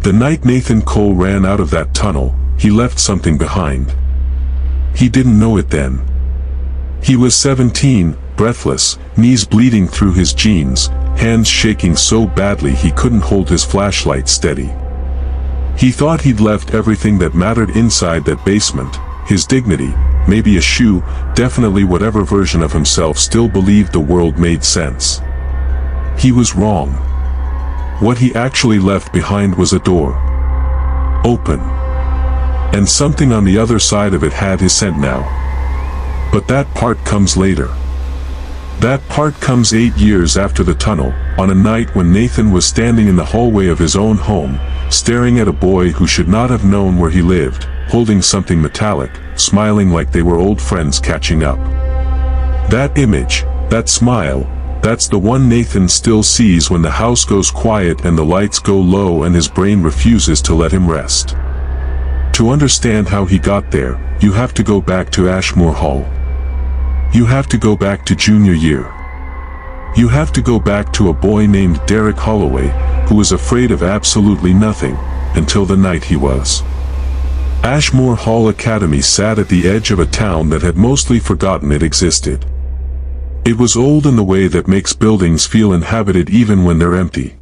The night Nathan Cole ran out of that tunnel, he left something behind. He didn't know it then. He was 17, breathless, knees bleeding through his jeans, hands shaking so badly he couldn't hold his flashlight steady. He thought he'd left everything that mattered inside that basement, his dignity, maybe a shoe, definitely whatever version of himself still believed the world made sense. He was wrong. What he actually left behind was a door. Open. And something on the other side of it had his scent now. But that part comes later. That part comes 8 years after the tunnel, on a night when Nathan was standing in the hallway of his own home, staring at a boy who should not have known where he lived, holding something metallic, smiling like they were old friends catching up. That image, that smile, that's the one Nathan still sees when the house goes quiet and the lights go low and his brain refuses to let him rest. To understand how he got there, you have to go back to Ashmoor Hall. You have to go back to junior year. You have to go back to a boy named Derek Holloway, who was afraid of absolutely nothing, until the night he was. Ashmoor Hall Academy sat at the edge of a town that had mostly forgotten it existed. It was old in the way that makes buildings feel inhabited even when they're empty.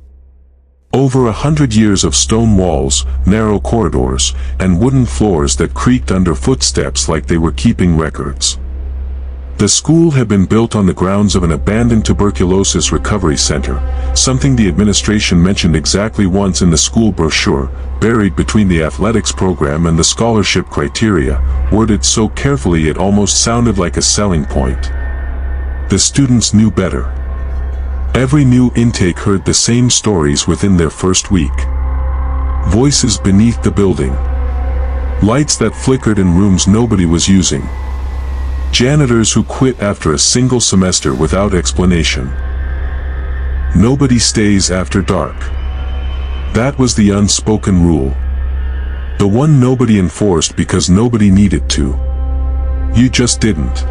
Over 100 years of stone walls, narrow corridors, and wooden floors that creaked under footsteps like they were keeping records. The school had been built on the grounds of an abandoned tuberculosis recovery center, something the administration mentioned exactly once in the school brochure, buried between the athletics program and the scholarship criteria, worded so carefully it almost sounded like a selling point. The students knew better. Every new intake heard the same stories within their first week. Voices beneath the building. Lights that flickered in rooms nobody was using. Janitors who quit after a single semester without explanation. Nobody stays after dark. That was the unspoken rule. The one nobody enforced because nobody needed to. You just didn't.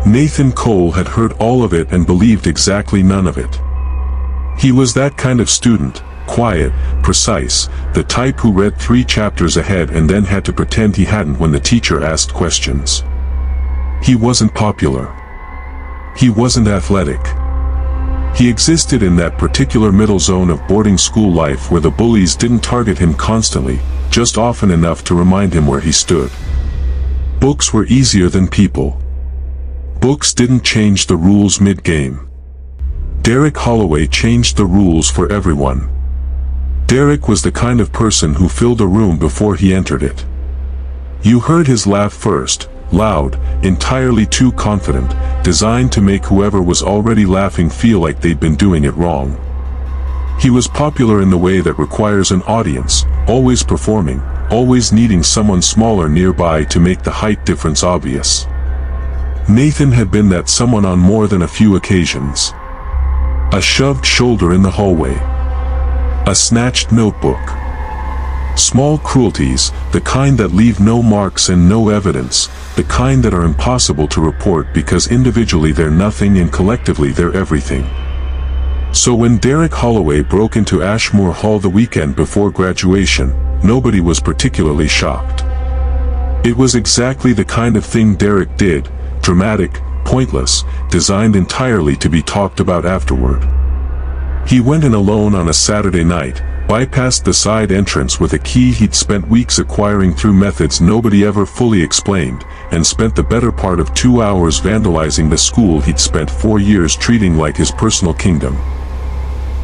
Nathan Cole had heard all of it and believed exactly none of it. He was that kind of student, quiet, precise, the type who read 3 chapters ahead and then had to pretend he hadn't when the teacher asked questions. He wasn't popular. He wasn't athletic. He existed in that particular middle zone of boarding school life where the bullies didn't target him constantly, just often enough to remind him where he stood. Books were easier than people. Books didn't change the rules mid-game. Derek Holloway changed the rules for everyone. Derek was the kind of person who filled a room before he entered it. You heard his laugh first, loud, entirely too confident, designed to make whoever was already laughing feel like they'd been doing it wrong. He was popular in the way that requires an audience, always performing, always needing someone smaller nearby to make the height difference obvious. Nathan had been that someone on more than a few occasions. A shoved shoulder in the hallway. A snatched notebook. Small cruelties, the kind that leave no marks and no evidence, the kind that are impossible to report because individually they're nothing and collectively they're everything. So when Derek Holloway broke into Ashmoor Hall the weekend before graduation, nobody was particularly shocked. It was exactly the kind of thing Derek did, dramatic, pointless, designed entirely to be talked about afterward. He went in alone on a Saturday night, bypassed the side entrance with a key he'd spent weeks acquiring through methods nobody ever fully explained, and spent the better part of 2 hours vandalizing the school he'd spent 4 years treating like his personal kingdom.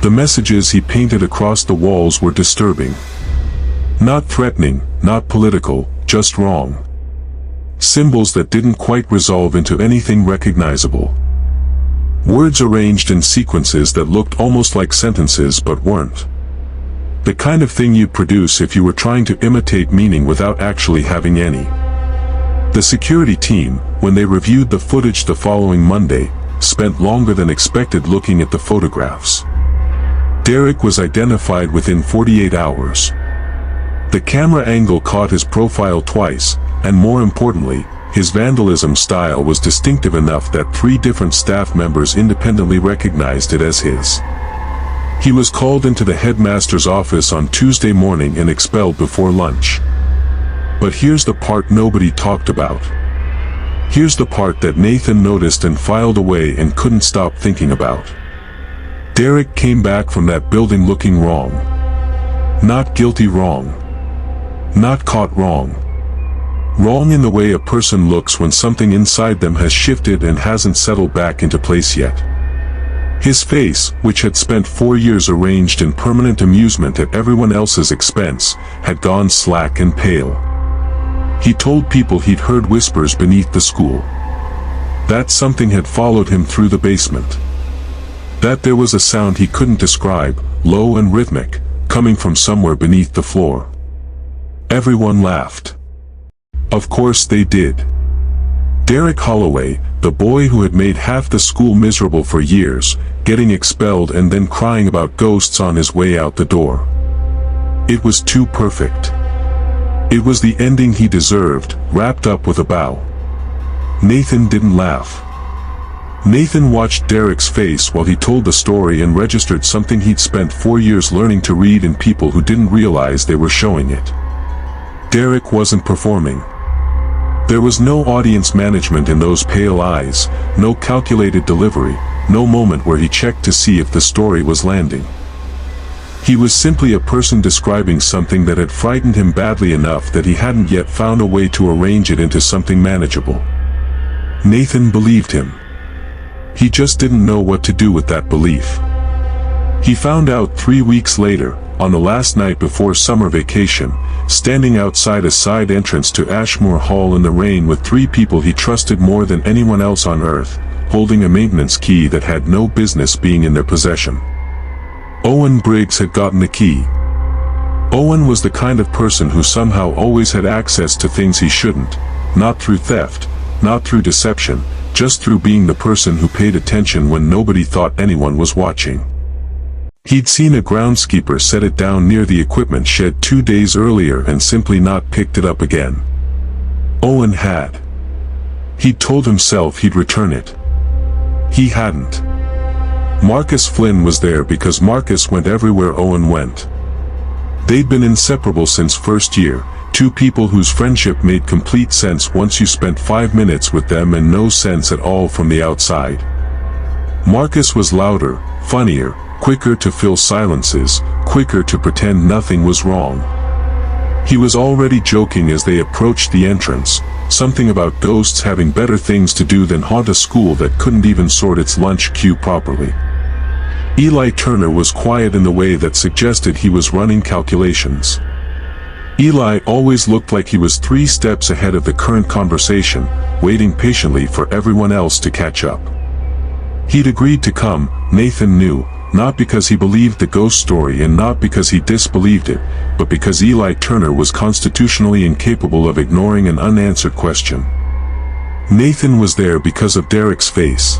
The messages he painted across the walls were disturbing. Not threatening, not political, just wrong. Symbols that didn't quite resolve into anything recognizable. Words arranged in sequences that looked almost like sentences but weren't. The kind of thing you'd produce if you were trying to imitate meaning without actually having any. The security team, when they reviewed the footage the following Monday, spent longer than expected looking at the photographs. Derek was identified within 48 hours. The camera angle caught his profile twice, and more importantly, his vandalism style was distinctive enough that 3 different staff members independently recognized it as his. He was called into the headmaster's office on Tuesday morning and expelled before lunch. But here's the part nobody talked about. Here's the part that Nathan noticed and filed away and couldn't stop thinking about. Derek came back from that building looking wrong. Not guilty wrong. Not caught wrong. Wrong in the way a person looks when something inside them has shifted and hasn't settled back into place yet. His face, which had spent 4 years arranged in permanent amusement at everyone else's expense, had gone slack and pale. He told people he'd heard whispers beneath the school. That something had followed him through the basement. That there was a sound he couldn't describe, low and rhythmic, coming from somewhere beneath the floor. Everyone laughed. Of course they did. Derek Holloway, the boy who had made half the school miserable for years, getting expelled and then crying about ghosts on his way out the door. It was too perfect. It was the ending he deserved, wrapped up with a bow. Nathan didn't laugh. Nathan watched Derek's face while he told the story and registered something he'd spent 4 years learning to read in people who didn't realize they were showing it. Derek wasn't performing. There was no audience management in those pale eyes, no calculated delivery, no moment where he checked to see if the story was landing. He was simply a person describing something that had frightened him badly enough that he hadn't yet found a way to arrange it into something manageable. Nathan believed him. He just didn't know what to do with that belief. He found out 3 weeks later, on the last night before summer vacation, standing outside a side entrance to Ashmoor Hall in the rain with 3 people he trusted more than anyone else on earth, holding a maintenance key that had no business being in their possession. Owen Briggs had gotten the key. Owen was the kind of person who somehow always had access to things he shouldn't, not through theft, not through deception, just through being the person who paid attention when nobody thought anyone was watching. He'd seen a groundskeeper set it down near the equipment shed 2 days earlier and simply not picked it up again. Owen had. He'd told himself he'd return it. He hadn't. Marcus Flynn was there because Marcus went everywhere Owen went. They'd been inseparable since first year, 2 people whose friendship made complete sense once you spent 5 minutes with them and no sense at all from the outside. Marcus was louder, funnier, quicker to fill silences, quicker to pretend nothing was wrong. He was already joking as they approached the entrance, something about ghosts having better things to do than haunt a school that couldn't even sort its lunch queue properly. Eli Turner was quiet in the way that suggested he was running calculations. Eli always looked like he was 3 steps ahead of the current conversation, waiting patiently for everyone else to catch up. He'd agreed to come, Nathan knew, not because he believed the ghost story and not because he disbelieved it, but because Eli Turner was constitutionally incapable of ignoring an unanswered question. Nathan was there because of Derek's face.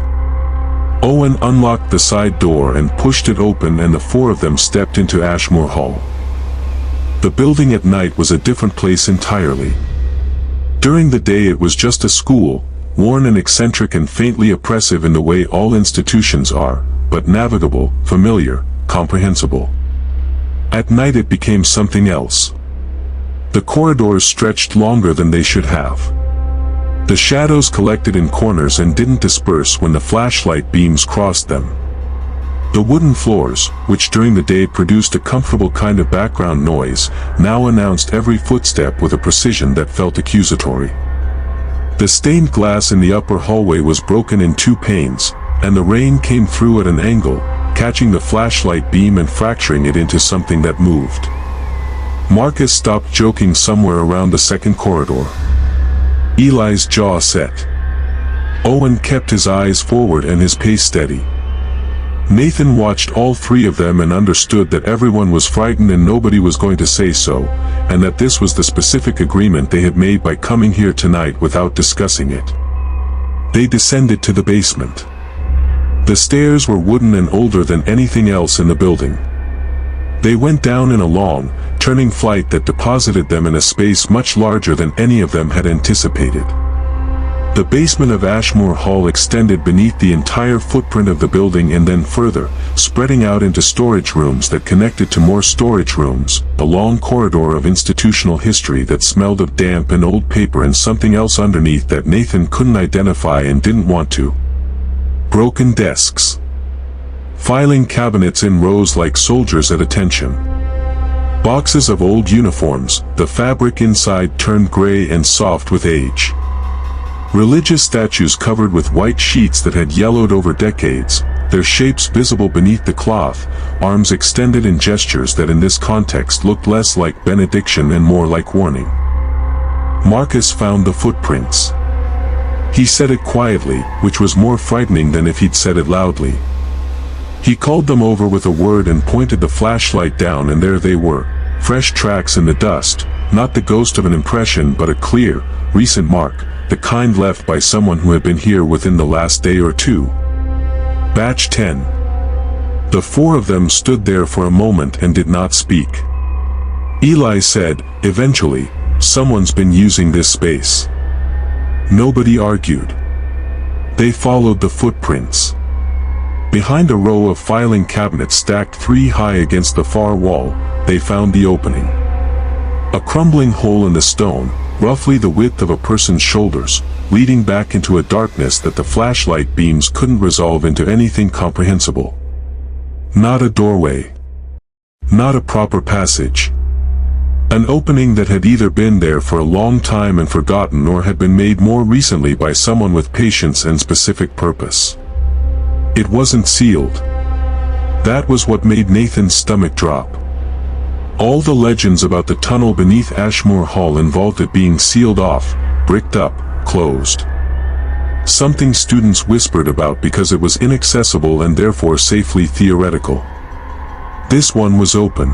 Owen unlocked the side door and pushed it open and the 4 of them stepped into Ashmoor Hall. The building at night was a different place entirely. During the day it was just a school, worn and eccentric and faintly oppressive in the way all institutions are, but navigable, familiar, comprehensible. At night it became something else. The corridors stretched longer than they should have. The shadows collected in corners and didn't disperse when the flashlight beams crossed them. The wooden floors, which during the day produced a comfortable kind of background noise, now announced every footstep with a precision that felt accusatory. The stained glass in the upper hallway was broken in 2 panes, and the rain came through at an angle, catching the flashlight beam and fracturing it into something that moved. Marcus stopped joking somewhere around the second corridor. Eli's jaw set. Owen kept his eyes forward and his pace steady. Nathan watched all 3 of them and understood that everyone was frightened and nobody was going to say so, and that this was the specific agreement they had made by coming here tonight without discussing it. They descended to the basement. The stairs were wooden and older than anything else in the building. They went down in a long, turning flight that deposited them in a space much larger than any of them had anticipated. The basement of Ashmoor Hall extended beneath the entire footprint of the building and then further, spreading out into storage rooms that connected to more storage rooms, a long corridor of institutional history that smelled of damp and old paper and something else underneath that Nathan couldn't identify and didn't want to. Broken desks. Filing cabinets in rows like soldiers at attention. Boxes of old uniforms, the fabric inside turned gray and soft with age. Religious statues covered with white sheets that had yellowed over decades, their shapes visible beneath the cloth, arms extended in gestures that in this context looked less like benediction and more like warning. Marcus found the footprints. He said it quietly, which was more frightening than if he'd said it loudly. He called them over with a word and pointed the flashlight down, and there they were, fresh tracks in the dust, not the ghost of an impression but a clear, recent mark, the kind left by someone who had been here within the last day or two. Batch 10. The four of them stood there for a moment and did not speak. Eli said, eventually, "Someone's been using this space." Nobody argued. They followed the footprints. Behind a row of filing cabinets stacked 3 high against the far wall, they found the opening. A crumbling hole in the stone, roughly the width of a person's shoulders, leading back into a darkness that the flashlight beams couldn't resolve into anything comprehensible. Not a doorway. Not a proper passage. An opening that had either been there for a long time and forgotten or had been made more recently by someone with patience and specific purpose. It wasn't sealed. That was what made Nathan's stomach drop. All the legends about the tunnel beneath Ashmoor Hall involved it being sealed off, bricked up, closed. Something students whispered about because it was inaccessible and therefore safely theoretical. This one was open.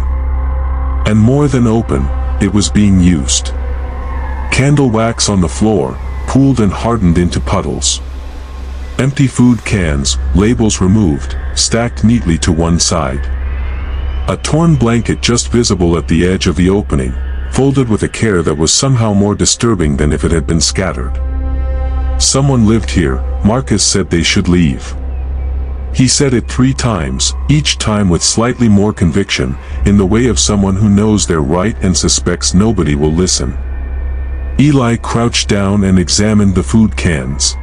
And more than open, it was being used. Candle wax on the floor, pooled and hardened into puddles. Empty food cans, labels removed, stacked neatly to one side. A torn blanket just visible at the edge of the opening, folded with a care that was somehow more disturbing than if it had been scattered. Someone lived here, Marcus said they should leave. He said it 3 times, each time with slightly more conviction, in the way of someone who knows they're right and suspects nobody will listen. Eli crouched down and examined the food cans.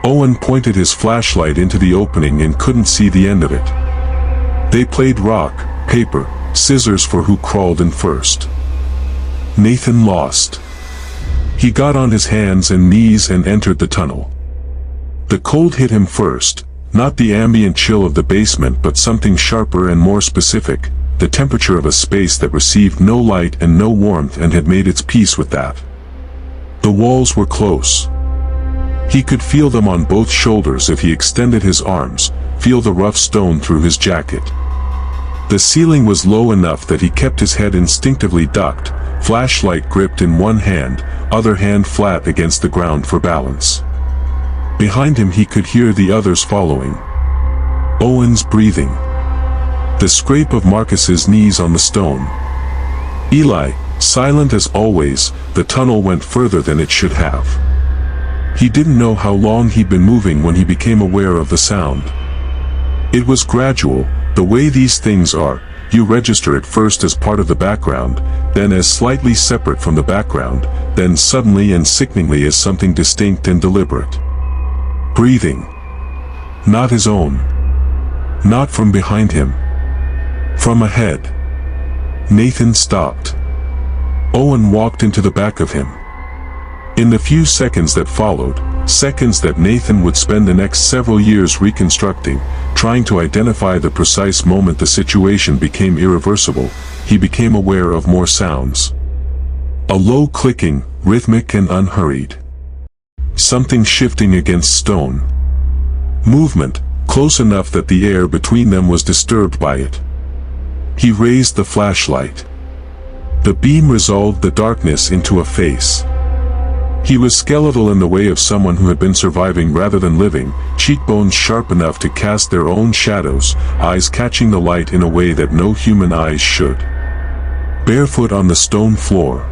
Owen pointed his flashlight into the opening and couldn't see the end of it. They played rock, paper, scissors for who crawled in first. Nathan lost. He got on his hands and knees and entered the tunnel. The cold hit him first, not the ambient chill of the basement but something sharper and more specific, the temperature of a space that received no light and no warmth and had made its peace with that. The walls were close. He could feel them on both shoulders if he extended his arms, feel the rough stone through his jacket. The ceiling was low enough that he kept his head instinctively ducked, flashlight gripped in one hand, other hand flat against the ground for balance. Behind him he could hear the others following. Owen's breathing. The scrape of Marcus's knees on the stone. Eli, silent as always, the tunnel went further than it should have. He didn't know how long he'd been moving when he became aware of the sound. It was gradual, the way these things are. You register it first as part of the background, then as slightly separate from the background, then suddenly and sickeningly as something distinct and deliberate. Breathing. Not his own. Not from behind him. From ahead. Nathan stopped. Owen walked into the back of him. In the few seconds that followed, seconds that Nathan would spend the next several years reconstructing, trying to identify the precise moment the situation became irreversible, he became aware of more sounds. A low clicking, rhythmic and unhurried. Something shifting against stone. Movement, close enough that the air between them was disturbed by it. He raised the flashlight. The beam resolved the darkness into a face. He was skeletal in the way of someone who had been surviving rather than living, cheekbones sharp enough to cast their own shadows, eyes catching the light in a way that no human eyes should. Barefoot on the stone floor.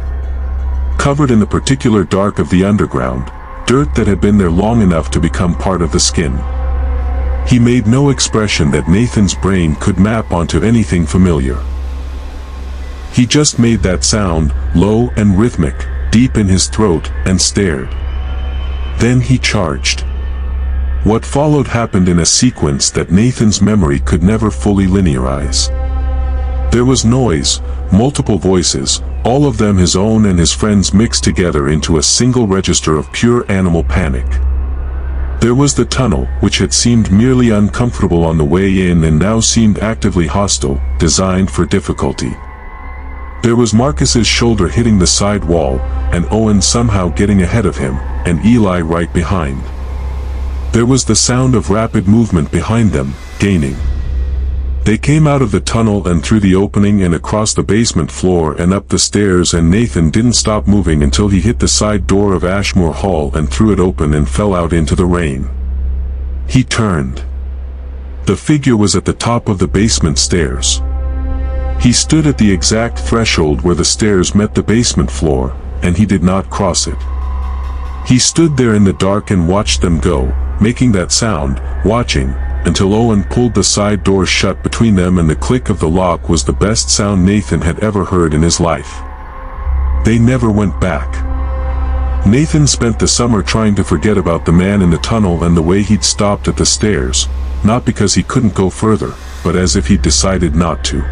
Covered in the particular dark of the underground, dirt that had been there long enough to become part of the skin. He made no expression that Nathan's brain could map onto anything familiar. He just made that sound, low and rhythmic, deep in his throat, and stared. Then he charged. What followed happened in a sequence that Nathan's memory could never fully linearize. There was noise, multiple voices, all of them his own and his friends mixed together into a single register of pure animal panic. There was the tunnel, which had seemed merely uncomfortable on the way in and now seemed actively hostile, designed for difficulty. There was Marcus's shoulder hitting the side wall, and Owen somehow getting ahead of him, and Eli right behind. There was the sound of rapid movement behind them, gaining. They came out of the tunnel and through the opening and across the basement floor and up the stairs, and Nathan didn't stop moving until he hit the side door of Ashmoor Hall and threw it open and fell out into the rain. He turned. The figure was at the top of the basement stairs. He stood at the exact threshold where the stairs met the basement floor, and he did not cross it. He stood there in the dark and watched them go, making that sound, watching, until Owen pulled the side door shut between them, and the click of the lock was the best sound Nathan had ever heard in his life. They never went back. Nathan spent the summer trying to forget about the man in the tunnel and the way he'd stopped at the stairs, not because he couldn't go further, but as if he'd decided not to.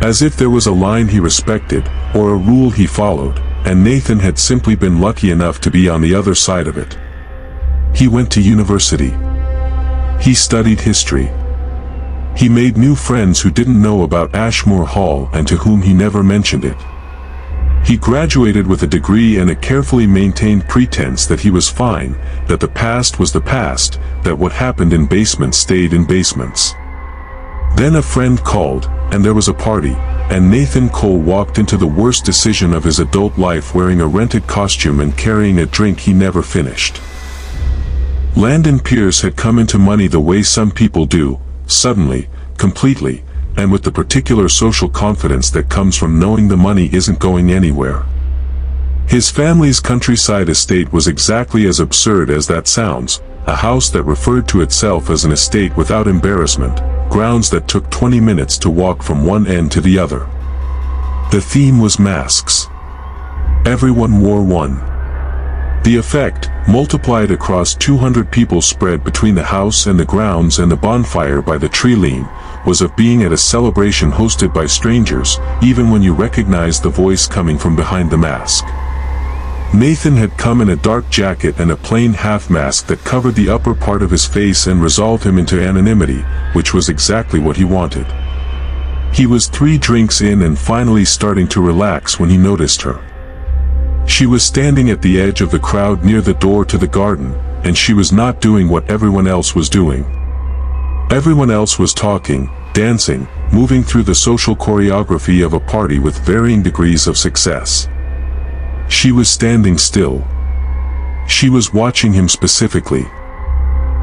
As if there was a line he respected, or a rule he followed, and Nathan had simply been lucky enough to be on the other side of it. He went to university. He studied history. He made new friends who didn't know about Ashmoor Hall and to whom he never mentioned it. He graduated with a degree and a carefully maintained pretense that he was fine, that the past was the past, that what happened in basements stayed in basements. Then a friend called, and there was a party, and Nathan Cole walked into the worst decision of his adult life wearing a rented costume and carrying a drink he never finished. Landon Pierce had come into money the way some people do, suddenly, completely, and with the particular social confidence that comes from knowing the money isn't going anywhere. His family's countryside estate was exactly as absurd as that sounds, a house that referred to itself as an estate without embarrassment, grounds that took 20 minutes to walk from one end to the other. The theme was masks. Everyone wore one. The effect, multiplied across 200 people spread between the house and the grounds and the bonfire by the tree lean, was of being at a celebration hosted by strangers, even when you recognized the voice coming from behind the mask. Nathan had come in a dark jacket and a plain half-mask that covered the upper part of his face and resolved him into anonymity, which was exactly what he wanted. He was 3 drinks in and finally starting to relax when he noticed her. She was standing at the edge of the crowd near the door to the garden, and she was not doing what everyone else was doing. Everyone else was talking, dancing, moving through the social choreography of a party with varying degrees of success. She was standing still. She was watching him specifically.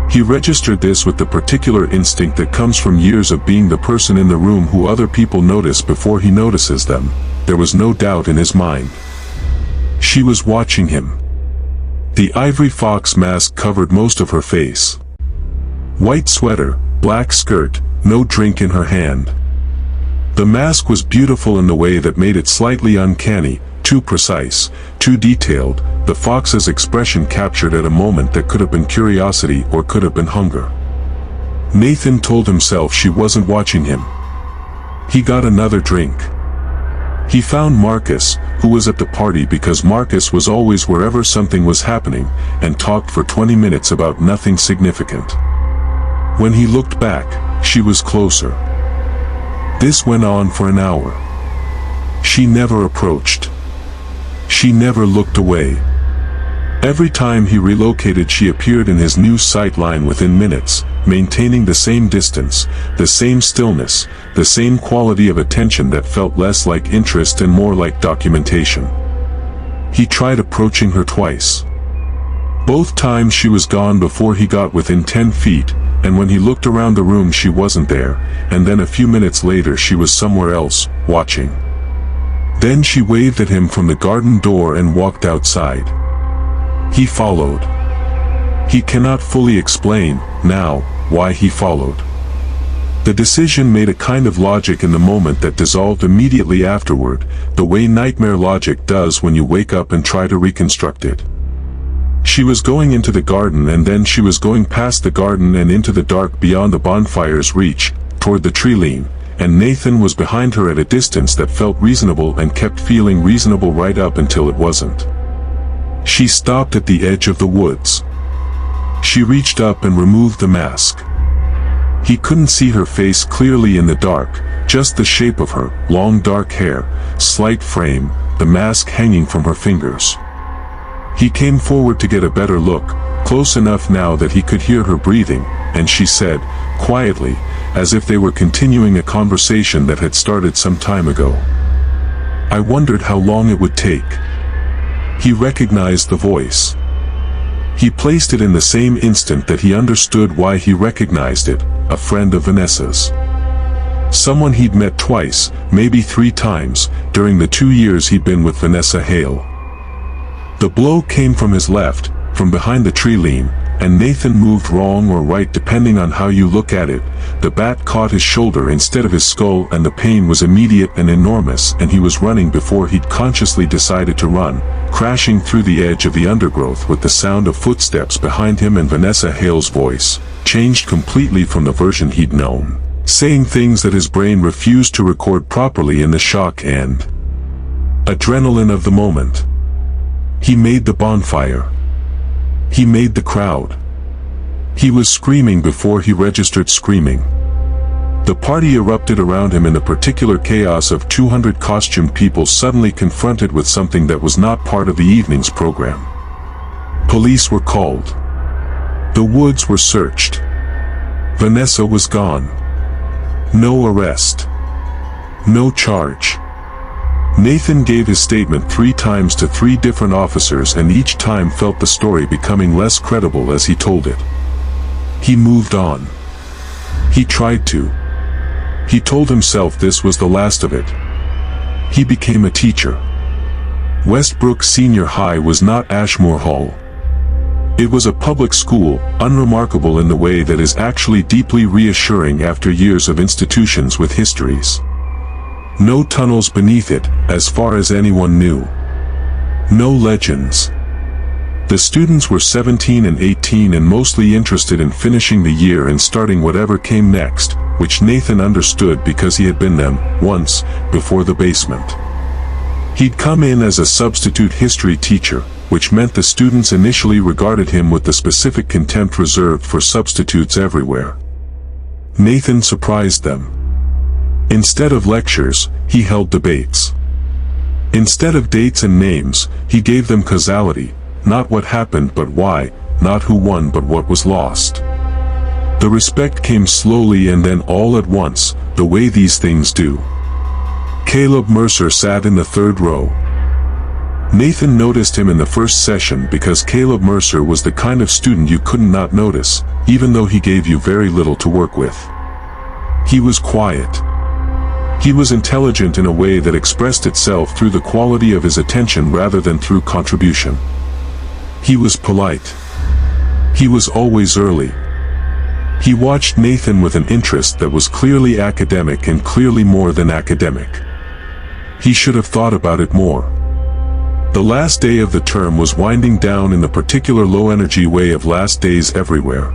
He registered this with the particular instinct that comes from years of being the person in the room who other people notice before he notices them. There was no doubt in his mind. She was watching him. The ivory fox mask covered most of her face. White sweater, black skirt, no drink in her hand. The mask was beautiful in the way that made it slightly uncanny, too precise, too detailed, the fox's expression captured at a moment that could have been curiosity or could have been hunger. Nathan told himself she wasn't watching him. He got another drink. He found Marcus, who was at the party because Marcus was always wherever something was happening, and talked for 20 minutes about nothing significant. When he looked back, she was closer. This went on for an hour. She never approached. She never looked away. Every time he relocated, she appeared in his new sight line within minutes, maintaining the same distance, the same stillness, the same quality of attention that felt less like interest and more like documentation. He tried approaching her twice. Both times she was gone before he got within 10 feet, and when he looked around the room she wasn't there, and then a few minutes later she was somewhere else, watching. Then she waved at him from the garden door and walked outside. He followed. He cannot fully explain, now, why he followed. The decision made a kind of logic in the moment that dissolved immediately afterward, the way nightmare logic does when you wake up and try to reconstruct it. She was going into the garden, and then she was going past the garden and into the dark beyond the bonfire's reach, toward the tree-line, and Nathan was behind her at a distance that felt reasonable and kept feeling reasonable right up until it wasn't. She stopped at the edge of the woods. She reached up and removed the mask. He couldn't see her face clearly in the dark, just the shape of her, long dark hair, slight frame, the mask hanging from her fingers. He came forward to get a better look, close enough now that he could hear her breathing, and she said, quietly, as if they were continuing a conversation that had started some time ago. I wondered how long it would take. He recognized the voice. He placed it in the same instant that he understood why he recognized it, a friend of Vanessa's. Someone he'd met twice, maybe 3 times, during the 2 years he'd been with Vanessa Hale. The blow came from his left, from behind the tree-line, and Nathan moved wrong or right depending on how you look at it. The bat caught his shoulder instead of his skull, and the pain was immediate and enormous, and he was running before he'd consciously decided to run, crashing through the edge of the undergrowth with the sound of footsteps behind him and Vanessa Hale's voice, changed completely from the version he'd known, saying things that his brain refused to record properly in the shock and adrenaline of the moment. He made the bonfire. He made the crowd. He was screaming before he registered screaming. The party erupted around him in the particular chaos of 200 costumed people suddenly confronted with something that was not part of the evening's program. Police were called. The woods were searched. Vanessa was gone. No arrest. No charge. Nathan gave his statement 3 times to 3 different officers, and each time felt the story becoming less credible as he told it. He moved on. He tried to. He told himself this was the last of it. He became a teacher. Westbrook Senior High was not Ashmoor Hall. It was a public school, unremarkable in the way that is actually deeply reassuring after years of institutions with histories. No tunnels beneath it, as far as anyone knew. No legends. The students were 17 and 18 and mostly interested in finishing the year and starting whatever came next, which Nathan understood because he had been them, once, before the basement. He'd come in as a substitute history teacher, which meant the students initially regarded him with the specific contempt reserved for substitutes everywhere. Nathan surprised them. Instead of lectures, he held debates. Instead of dates and names, he gave them causality, not what happened but why, not who won but what was lost. The respect came slowly and then all at once, the way these things do. Caleb Mercer sat in the 3rd row. Nathan noticed him in the first session because Caleb Mercer was the kind of student you couldn't not notice, even though he gave you very little to work with. He was quiet. He was intelligent in a way that expressed itself through the quality of his attention rather than through contribution. He was polite. He was always early. He watched Nathan with an interest that was clearly academic and clearly more than academic. He should have thought about it more. The last day of the term was winding down in the particular low-energy way of last days everywhere.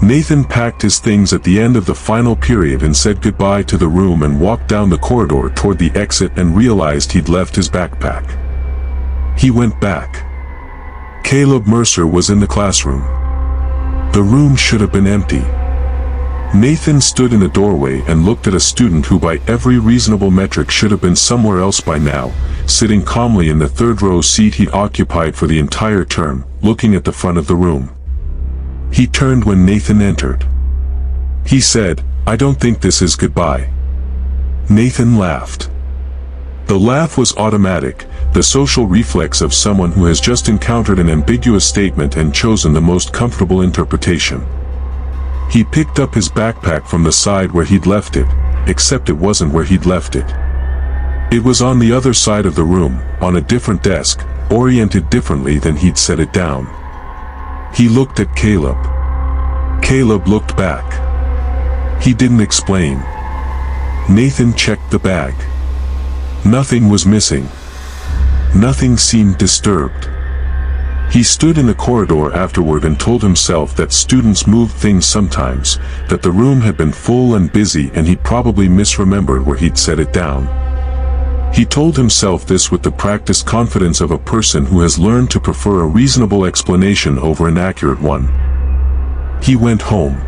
Nathan packed his things at the end of the final period and said goodbye to the room and walked down the corridor toward the exit and realized he'd left his backpack. He went back. Caleb Mercer was in the classroom. The room should have been empty. Nathan stood in the doorway and looked at a student who by every reasonable metric should have been somewhere else by now, sitting calmly in the 3rd row seat he'd occupied for the entire term, looking at the front of the room. He turned when Nathan entered. He said, "I don't think this is goodbye." Nathan laughed. The laugh was automatic, the social reflex of someone who has just encountered an ambiguous statement and chosen the most comfortable interpretation. He picked up his backpack from the side where he'd left it, except it wasn't where he'd left it. It was on the other side of the room, on a different desk, oriented differently than he'd set it down. He looked at Caleb. Caleb looked back. He didn't explain. Nathan checked the bag. Nothing was missing. Nothing seemed disturbed. He stood in the corridor afterward and told himself that students moved things sometimes, that the room had been full and busy and he probably misremembered where he'd set it down. He told himself this with the practiced confidence of a person who has learned to prefer a reasonable explanation over an accurate one. He went home.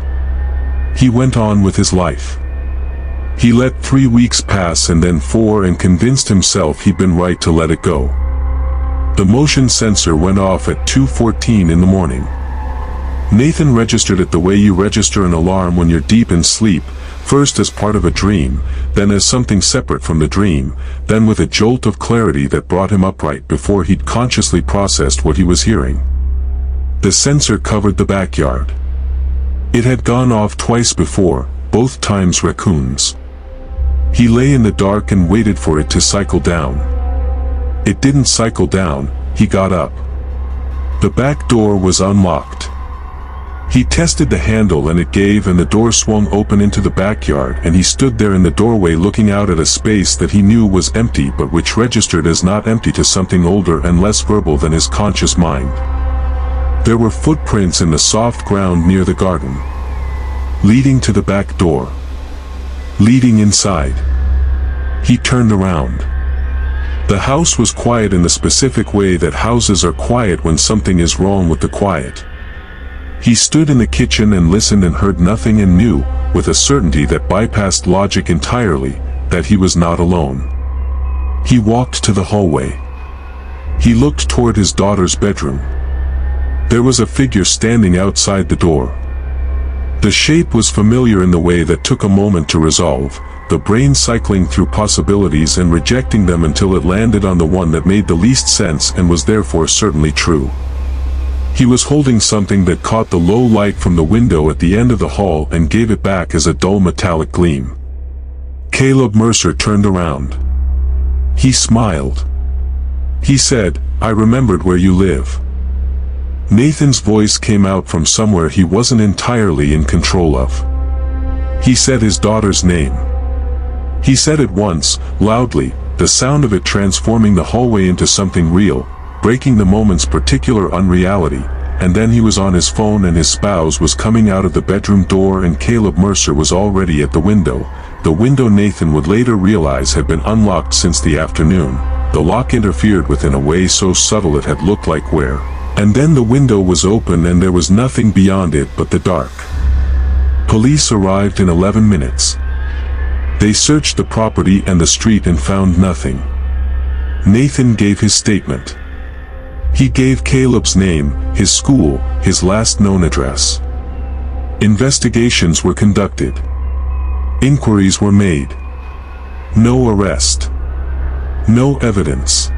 He went on with his life. He let 3 weeks pass and then 4 and convinced himself he'd been right to let it go. The motion sensor went off at 2:14 in the morning. Nathan registered it the way you register an alarm when you're deep in sleep, first as part of a dream, then as something separate from the dream, then with a jolt of clarity that brought him upright before he'd consciously processed what he was hearing. The sensor covered the backyard. It had gone off twice before, both times raccoons. He lay in the dark and waited for it to cycle down. It didn't cycle down, he got up. The back door was unlocked. He tested the handle and it gave and the door swung open into the backyard and he stood there in the doorway looking out at a space that he knew was empty but which registered as not empty to something older and less verbal than his conscious mind. There were footprints in the soft ground near the garden. Leading to the back door. Leading inside. He turned around. The house was quiet in the specific way that houses are quiet when something is wrong with the quiet. He stood in the kitchen and listened and heard nothing and knew, with a certainty that bypassed logic entirely, that he was not alone. He walked to the hallway. He looked toward his daughter's bedroom. There was a figure standing outside the door. The shape was familiar in the way that took a moment to resolve, the brain cycling through possibilities and rejecting them until it landed on the one that made the least sense and was therefore certainly true. He was holding something that caught the low light from the window at the end of the hall and gave it back as a dull metallic gleam. Caleb Mercer turned around. He smiled. He said, "I remembered where you live." Nathan's voice came out from somewhere he wasn't entirely in control of. He said his daughter's name. He said it once, loudly, the sound of it transforming the hallway into something real, breaking the moment's particular unreality, and then he was on his phone and his spouse was coming out of the bedroom door and Caleb Mercer was already at the window Nathan would later realize had been unlocked since the afternoon. The lock interfered with in a way so subtle it had looked like where. And then the window was open and there was nothing beyond it but the dark. Police arrived in 11 minutes. They searched the property and the street and found nothing. Nathan gave his statement. He gave Caleb's name, his school, his last known address. Investigations were conducted. Inquiries were made. No arrest. No evidence.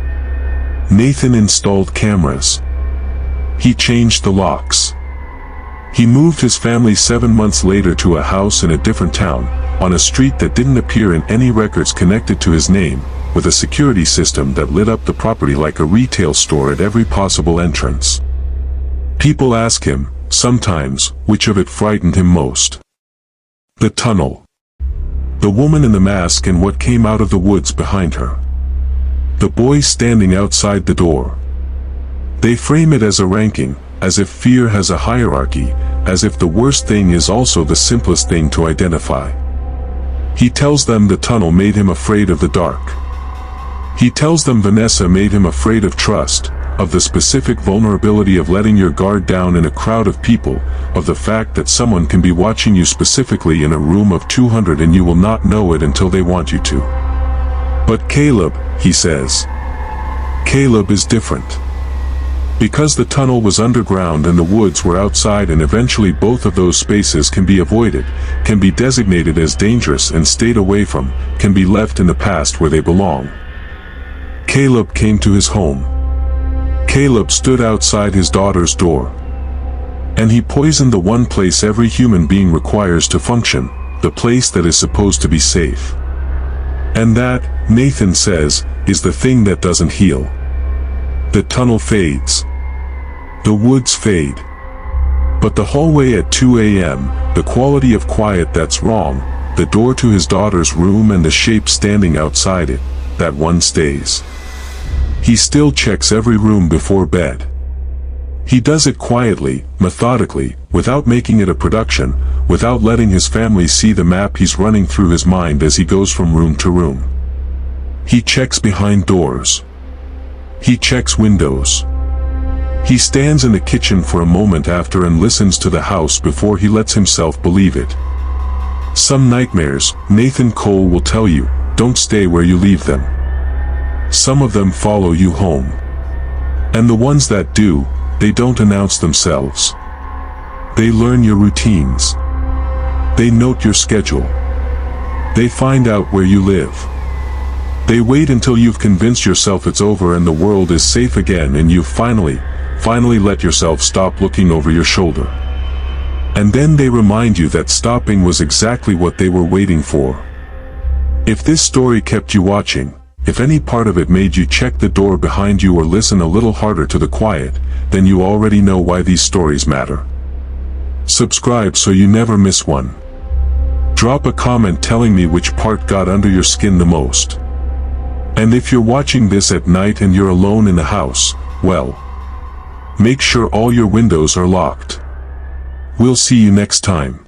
Nathan installed cameras. He changed the locks. He moved his family 7 months later to a house in a different town, on a street that didn't appear in any records connected to his name, with a security system that lit up the property like a retail store at every possible entrance. People ask him, sometimes, which of it frightened him most. The tunnel. The woman in the mask and what came out of the woods behind her. The boy standing outside the door. They frame it as a ranking, as if fear has a hierarchy, as if the worst thing is also the simplest thing to identify. He tells them the tunnel made him afraid of the dark. He tells them Vanessa made him afraid of trust, of the specific vulnerability of letting your guard down in a crowd of people, of the fact that someone can be watching you specifically in a room of 200 and you will not know it until they want you to. But Caleb, he says. Caleb is different. Because the tunnel was underground and the woods were outside and eventually both of those spaces can be avoided, can be designated as dangerous and stayed away from, can be left in the past where they belong. Caleb came to his home. Caleb stood outside his daughter's door. And he poisoned the one place every human being requires to function, the place that is supposed to be safe. And that, Nathan says, is the thing that doesn't heal. The tunnel fades. The woods fade. But the hallway at 2 a.m., the quality of quiet that's wrong, the door to his daughter's room and the shape standing outside it, that one stays. He still checks every room before bed. He does it quietly, methodically, without making it a production, without letting his family see the map he's running through his mind as he goes from room to room. He checks behind doors. He checks windows. He stands in the kitchen for a moment after and listens to the house before he lets himself believe it. Some nightmares, Nathan Cole will tell you, don't stay where you leave them. Some of them follow you home. And the ones that do, they don't announce themselves. They learn your routines. They note your schedule. They find out where you live. They wait until you've convinced yourself it's over and the world is safe again and you've finally let yourself stop looking over your shoulder. And then they remind you that stopping was exactly what they were waiting for. If this story kept you watching, if any part of it made you check the door behind you or listen a little harder to the quiet, then you already know why these stories matter. Subscribe so you never miss one. Drop a comment telling me which part got under your skin the most. And if you're watching this at night and you're alone in the house, well, make sure all your windows are locked. We'll see you next time.